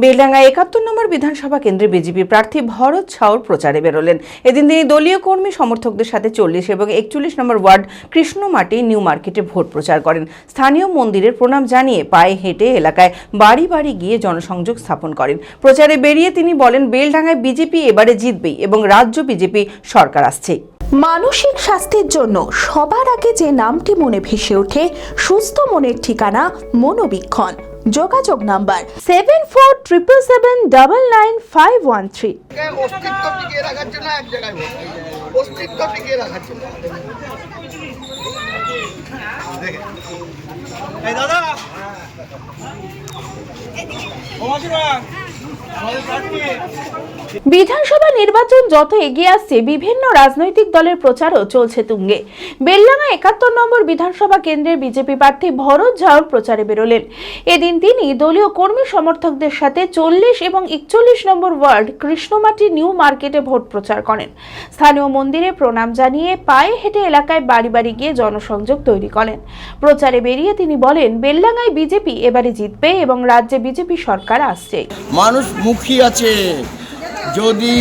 বেলডাঙ্গায় ৭১ নম্বর বিধানসভা কেন্দ্রে বিজেপি প্রার্থী ভরত ছাউর প্রচারে বেরোলেন। এদিন তিনি দলীয় কর্মী সমর্থকদের সাথে ৪০ এবং ৪১ নম্বর ওয়ার্ড কৃষ্ণমাটি নিউ মার্কেটে ভোট প্রচার করেন। স্থানীয় মন্দিরের প্রণাম জানিয়ে পায়ে হেঁটে এলাকায় বাড়ি বাড়ি গিয়ে জনসংযোগ স্থাপন করেন। প্রচারে বেরিয়ে তিনি বলেন, বেলডাঙ্গায় বিজেপি এবারে জিতবেই এবং রাজ্য বিজেপি সরকার আসছে। মানসিক স্বাস্থ্যের জন্য সবার আগে যে নামটি মনে ভেসে ওঠে, সুস্থ মনের ঠিকানা মনোবীক্ষণ। যোগাযোগ নাম্বার 7477799513। অস্তিত্ব টিকিয়ে রাখার জন্য এক জায়গায় অস্তিত্ব টিকিয়ে রাখার জন্য। এই দাদা বিধানসভা নির্বাচন যত এগিয়ে আসছে, বিভিন্ন রাজনৈতিক দলের প্রচারও চলছে তুঙ্গে। বেলডাঙ্গা ৭১ নম্বর বিধানসভা কেন্দ্রের বিজেপি প্রার্থী ভরত ঝাউর প্রচারে বেরোলেন। এদিন তিনি দলীয় কর্মী সমর্থকদের সাথে ৪০ এবং ৪১ নম্বর ওয়ার্ড কৃষ্ণমাটি নিউ মার্কেটে ভোট প্রচার করেন। স্থানীয় মন্দিরে প্রণাম জানিয়ে পায়ে হেঁটে এলাকায় বাড়ি বাড়ি গিয়ে জনসংযোগ তৈরি করেন। প্রচারে বেরিয়ে তিনি বলেন, বেলডাঙ্গায় বিজেপি এবারে জিতবে এবং রাজ্যে বিজেপি সরকার আসছে। মানুষ মুখী আছে, যদি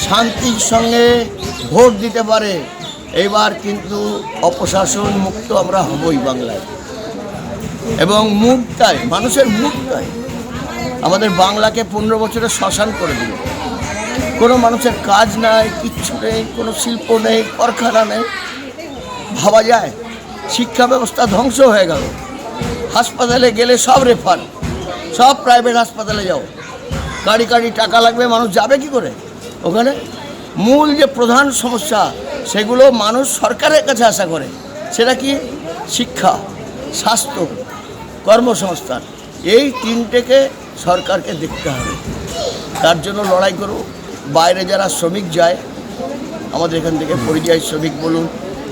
শান্তির সঙ্গে ভোট দিতে পারে এবার কিন্তু অপশাসন মুক্ত আমরা হবই বাংলায়। এবং মুডটাই মানুষের মুডটাই আমাদের বাংলাকে ১৫ বছরে শ্মশান করে দিল। কোনো মানুষের কাজ নাই, কিচ্ছু নেই, কোনো শিল্প নেই, কারখানা নেই। ভাবা যায় শিক্ষা ব্যবস্থা ধ্বংস হয়ে গেল। হাসপাতালে গেলে সব রেফার, সব প্রাইভেট হাসপাতালে যাও, গাড়ি গাড়ি টাকা লাগবে, মানুষ যাবে কি করে ওখানে? মূল যে প্রধান সমস্যা সেগুলো মানুষ সরকারের কাছে আশা করে, সেটা কি? শিক্ষা, স্বাস্থ্য, কর্মসংস্থান। এই তিনটেকে সরকারকে দেখতে হবে, তার জন্য লড়াই করব। বাইরে যারা শ্রমিক যায়, আমাদের এখান থেকে পরিযায়ী শ্রমিক বলুন,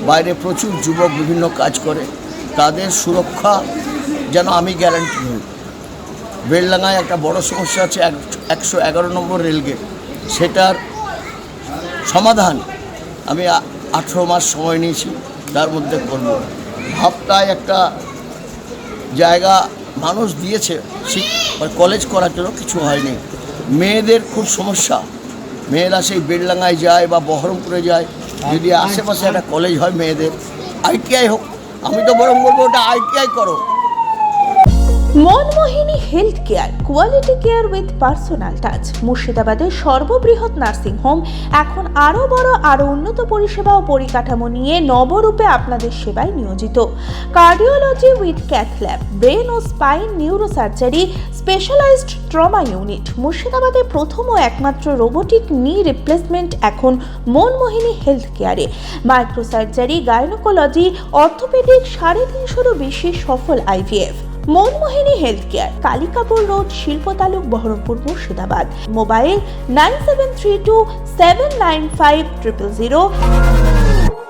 বাইরে প্রচুর যুবক বিভিন্ন কাজ করে, তাদের সুরক্ষা যেন আমি গ্যারান্টি হই। বেলডাঙ্গায় একটা বড় সমস্যা আছে, ১১১ নম্বর রেলগেট, সেটার সমাধান আমি ১৮ মাস সময় নিয়েছি, তার মধ্যে করব। ভাবটায় একটা জায়গা মানুষ দিয়েছে কলেজ করার জন্য, কিছু হয়নি। মেয়েদের খুব সমস্যা, মেয়েরা সেই বেলডাঙ্গায় যায় বা বহরমপুরে যায়, যদি আশেপাশে একটা কলেজ হয় মেয়েদের, ITI হোক, আমি তো বরং বলবো ওটা ITI করো। Manmohini health care, quality care with personal touch. মুর্শিদাবাদের সর্ববৃহৎ নার্সিং হোম এখন আরও বড়, আরও উন্নত পরিষেবা ও পরিকাঠামো নিয়ে নবরূপে আপনাদের সেবায় নিয়োজিত। Cardiology with cath lab, brain ও spine neuro surgery, specialized trauma unit. মুর্শিদাবাদে প্রথম ও একমাত্র রোবোটিক নি রিপ্লেসমেন্ট এখন Manmohini health care. Micro surgery, gynaecology, orthopaedic, 350-এরও বেশি সফল IVF। Manmohini health care, Kalikapur road, শিল্প তালুক, বহরমপুর, মুর্শিদাবাদ। মোবাইল 9732795000।